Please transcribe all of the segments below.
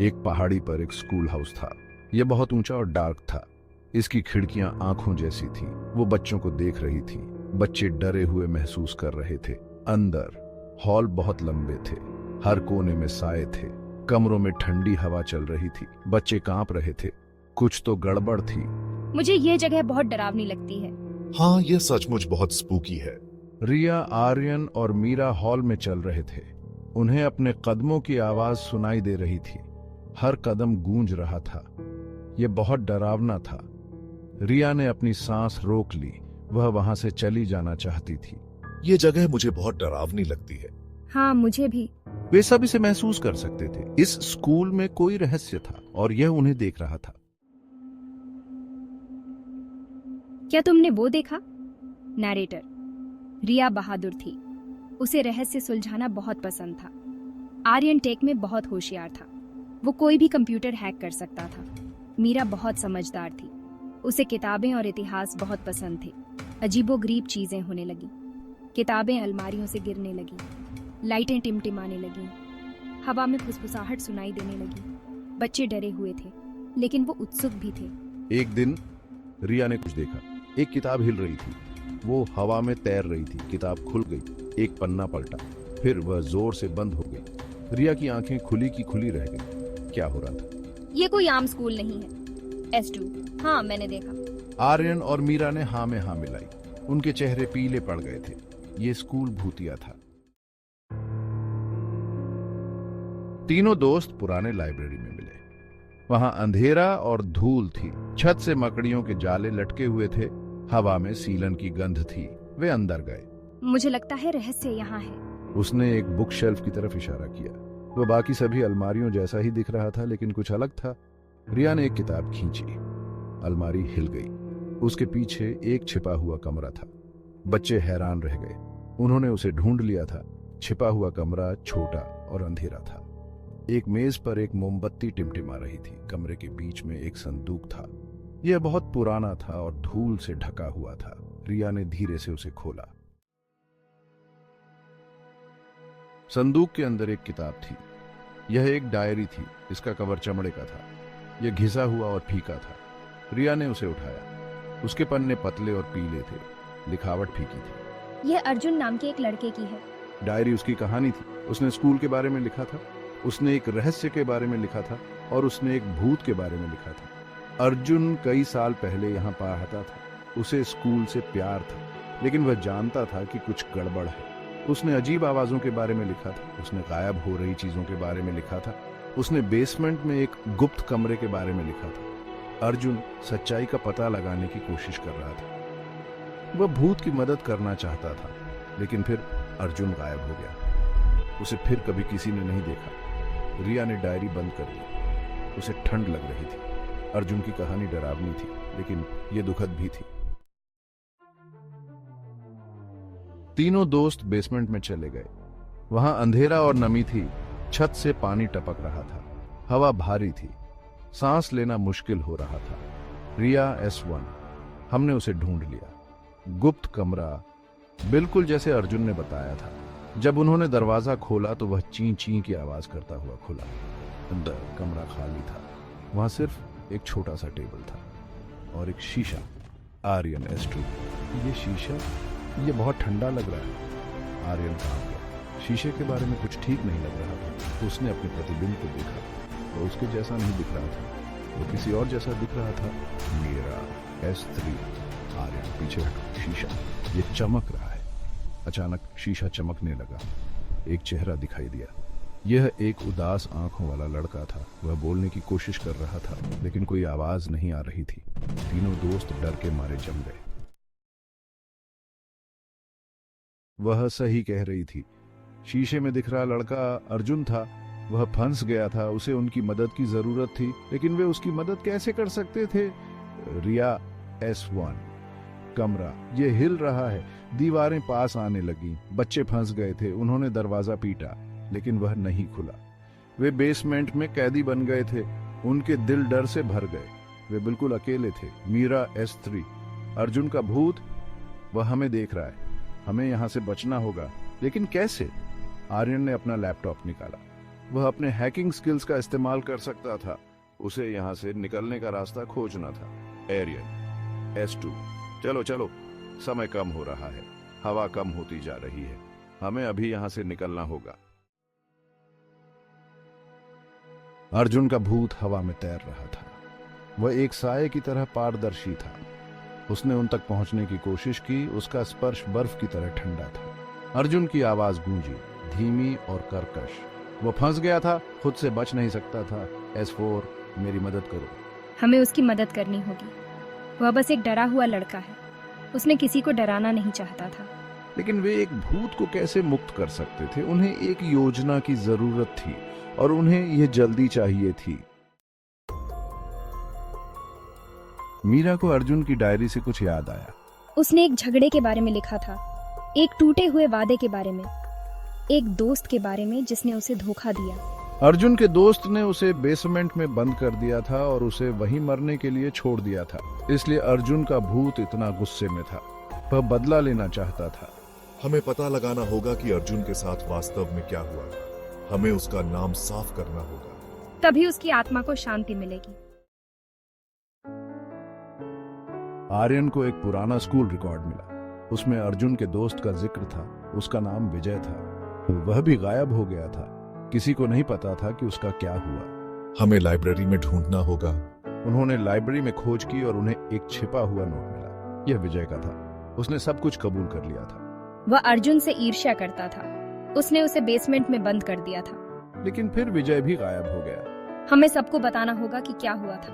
एक पहाड़ी पर एक स्कूल हाउस था। यह बहुत ऊंचा और डार्क था। इसकी खिड़कियां आंखों जैसी थीं। वो बच्चों को देख रही थी। बच्चे डरे हुए महसूस कर रहे थे। अंदर हॉल बहुत लंबे थे। हर कोने में साए थे। कमरों में ठंडी हवा चल रही थी। बच्चे कांप रहे थे। कुछ तो गड़बड़ थी। मुझे ये जगह बहुत डरावनी लगती है। हाँ, यह सचमुच बहुत स्पूकी है। रिया, आर्यन और मीरा हॉल में चल रहे थे। उन्हें अपने कदमों की आवाज सुनाई दे रही थी। हर कदम गूंज रहा था। यह बहुत डरावना था। रिया ने अपनी सांस रोक ली। वह वहां से चली जाना चाहती थी। ये जगह मुझे बहुत डरावनी लगती है। हाँ, मुझे भी। वे सब इसे महसूस कर सकते थे। इस स्कूल में कोई रहस्य था और यह उन्हें देख रहा था। क्या तुमने वो देखा? नैरेटर। रिया बहादुर थी। उसे रहस्य सुलझाना बहुत पसंद था। आर्यन टेक में बहुत होशियार था। वो कोई भी कंप्यूटर हैक कर सकता था। मीरा बहुत समझदार थी। उसे किताबें और इतिहास बहुत पसंद थे। अजीबोगरीब चीजें होने लगी। किताबें अलमारियों से गिरने लगी। लाइटें टिमटिमाने लगी। हवा में फुसफुसाहट सुनाई देने लगी। बच्चे डरे हुए थे, लेकिन वो उत्सुक भी थे। एक दिन रिया ने कुछ देखा। एक किताब हिल रही थी। वो हवा में तैर रही थी। किताब खुल गई। एक पन्ना पलटा, फिर वह जोर से बंद हो गई। रिया की आंखें खुली की खुली रह गईं। क्या हो रहा था? ये कोई आम स्कूल नहीं है। S2। हाँ, मैंने देखा। आर्यन और मीरा ने हाँ में हाँ मिलाई। उनके चेहरे पीले पड़ गए थे। ये स्कूल भूतिया था। तीनों दोस्त पुराने लाइब्रेरी में मिले। वहां अंधेरा और धूल थी। छत से मकड़ियों के जाले लटके हुए थे। हवा में सीलन की गंध थी। वे अंदर गए। मुझे लगता है रहस्य यहाँ है। उसने एक बुक शेल्फ की तरफ इशारा किया। वह बाकी सभी अलमारियों जैसा ही दिख रहा था, लेकिन कुछ अलग था। रिया ने एक किताब खींची। अलमारी हिल गई। उसके पीछे एक छिपा हुआ कमरा था। बच्चे हैरान रह गए। उन्होंने उसे ढूंढ लिया था। छिपा हुआ कमरा छोटा और अंधेरा था। एक मेज पर एक मोमबत्ती टिमटिमा रही थी। कमरे के बीच में एक संदूक था। यह बहुत पुराना था और धूल से ढका हुआ था। रिया ने धीरे से उसे खोला। संदूक के अंदर एक किताब थी। यह एक डायरी थी। इसका कवर चमड़े का था। यह घिसा हुआ और फीका था। रिया ने उसे उठाया। उसके पन्ने पतले और पीले थे। लिखावट फीकी थी। यह अर्जुन नाम के एक लड़के की है। डायरी उसकी कहानी थी। उसने स्कूल के बारे में लिखा था। उसने एक रहस्य के बारे में लिखा था और उसने एक भूत के बारे में लिखा था। अर्जुन कई साल पहले यहाँ पढ़ता था। उसे स्कूल से प्यार था, लेकिन वह जानता था कि कुछ गड़बड़ है। उसने अजीब आवाजों के बारे में लिखा था। उसने गायब हो रही चीजों के बारे में लिखा था। उसने बेसमेंट में एक गुप्त कमरे के बारे में लिखा था। अर्जुन सच्चाई का पता लगाने की कोशिश कर रहा था। वह भूत की मदद करना चाहता था, लेकिन फिर अर्जुन गायब हो गया। उसे फिर कभी किसी ने नहीं देखा। रिया ने डायरी बंद कर दी। उसे ठंड लग रही थी। अर्जुन की कहानी डरावनी थी, लेकिन यह दुखद भी थी। तीनों दोस्त बेसमेंट में चले गए। वहां अंधेरा और नमी थी। छत से पानी टपक रहा था। हवा भारी थी। सांस लेना मुश्किल हो रहा था। रिया S1। हमने उसे ढूंढ लिया। गुप्त कमरा, बिल्कुल जैसे अर्जुन ने बताया था। जब उन्होंने दरवाजा खोला तो वह ची ची की आवाज करता हुआ खुला। अंदर कमरा खाली था। वहां सिर्फ एक छोटा सा टेबल था और एक शीशा। आर्यन S2। ये शीशा, ये बहुत ठंडा लग रहा है। आर्यन भाग गया। शीशे के बारे में कुछ ठीक नहीं लग रहा था। उसने अपने प्रतिबिंब को देखा। वो उसके जैसा नहीं दिख रहा था। वो किसी और जैसा दिख रहा था। मेरा S3। आर्यन पीछे हटा। शीशा, ये चमक रहा है। अचानक शीशा चमकने लगा। एक चेहरा दिखाई दिया। यह एक उदास आंखों वाला लड़का था। वह बोलने की कोशिश कर रहा था, लेकिन कोई आवाज नहीं आ रही थी। तीनों दोस्त डर के मारे जम गए। वह सही कह रही थी। शीशे में दिख रहा लड़का अर्जुन था। वह फंस गया था। उसे उनकी मदद की जरूरत थी, लेकिन वे उसकी मदद कैसे कर सकते थे? रिया S1। कमरा, ये हिल रहा है। दीवारें पास आने लगी। बच्चे फंस गए थे। उन्होंने दरवाजा पीटा, लेकिन वह नहीं खुला। वे बेसमेंट में कैदी बन गए थे। उनके दिल डर से भर गए। वे बिल्कुल अकेले थे। मीरा S3। अर्जुन का भूत, वह हमें देख रहा है। हमें यहां से बचना होगा, लेकिन कैसे? आर्यन ने अपना लैपटॉप निकाला। वह अपने हैकिंग स्किल्स का इस्तेमाल कर सकता था। उसे यहाँ से निकलने का रास्ता खोजना था। एरियन, S2, चलो चलो, समय कम हो रहा है, हवा कम होती जा रही है, हमें अभी यहाँ से निकलना होगा। अर्जुन का भूत हवा में तैर रहा था। वह एक साये की तरह पारदर्शी था। उसने उन तक पहुंचने की कोशिश की। उसका स्पर्श बर्फ की तरह ठंडा था। अर्जुन की आवाज गूंजी, धीमी और कर्कश। वो फंस गया था, खुद से बच नहीं सकता था। S4, मेरी मदद करो। हमें उसकी मदद करनी होगी। वह बस एक डरा हुआ लड़का है। उसने किसी को डराना नहीं चाहता था। लेकिन वे एक भूत को कैसे मुक्त कर सकते थे? उन्हें एक योजना की जरूरत थी और उन्हें यह जल्दी चाहिए थी। मीरा को अर्जुन की डायरी से कुछ याद आया। उसने एक झगड़े के बारे में लिखा था, एक टूटे हुए वादे के बारे में, एक दोस्त के बारे में जिसने उसे धोखा दिया। अर्जुन के दोस्त ने उसे बेसमेंट में बंद कर दिया था और उसे वहीं मरने के लिए छोड़ दिया था। इसलिए अर्जुन का भूत इतना गुस्से में था। वह बदला लेना चाहता था। हमें पता लगाना होगा कि अर्जुन के साथ वास्तव में क्या हुआ था। हमें उसका नाम साफ करना होगा। तभी उसकी आत्मा को शांति मिलेगी। आर्यन को एक पुराना स्कूल रिकॉर्ड मिला। उसमें अर्जुन के दोस्त का जिक्र था। उसका नाम विजय था। वह भी गायब हो गया था। किसी को नहीं पता था कि उसका क्या हुआ। हमें लाइब्रेरी में ढूंढना होगा। उन्होंने लाइब्रेरी में खोज की और उन्हें एक छिपा हुआ नोट मिला। यह विजय का था। उसने सब कुछ कबूल कर लिया था। वह अर्जुन से ईर्ष्या करता था। उसने उसे बेसमेंट में बंद कर दिया था। लेकिन फिर विजय भी गायब हो गया। हमें सबको बताना होगा कि क्या हुआ था।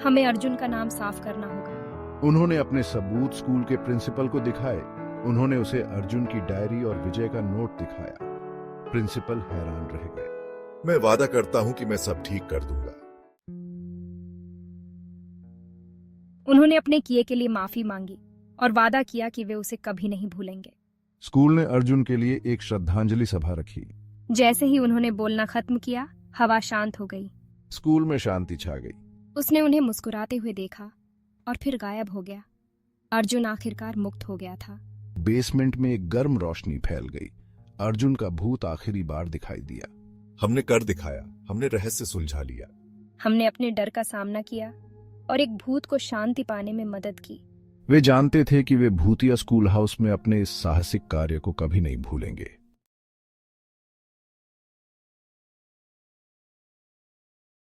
हमें अर्जुन का नाम साफ करना होगा। उन्होंने अपने सबूत स्कूल के प्रिंसिपल को दिखाए। उन्होंने उसे अर्जुन की डायरी और विजय का नोट दिखाया। प्रिंसिपल हैरान रह गए। मैं वादा करता हूं कि मैं सब ठीक कर दूंगा। उन्होंने अपने किए के लिए माफी मांगी और वादा किया कि वे उसे कभी नहीं भूलेंगे। स्कूल ने अर्जुन के लिए एक श्रद्धांजलि सभा रखी। जैसे ही उन्होंने बोलना खत्म किया, हवा शांत हो गई। स्कूल में शांति छा गई। उसने उन्हें मुस्कुराते हुए देखा और फिर गायब हो गया। अर्जुन आखिरकार मुक्त हो गया था। बेसमेंट में एक गर्म रोशनी फैल गई। अर्जुन का भूत आखिरी बार दिखाई दिया। हमने कर दिखाया। हमने रहस्य सुलझा लिया। हमने अपने डर का सामना किया और एक भूत को शांति पाने में मदद की। वे जानते थे कि वे भूतिया स्कूल हाउस में अपने इस साहसिक कार्य को कभी नहीं भूलेंगे।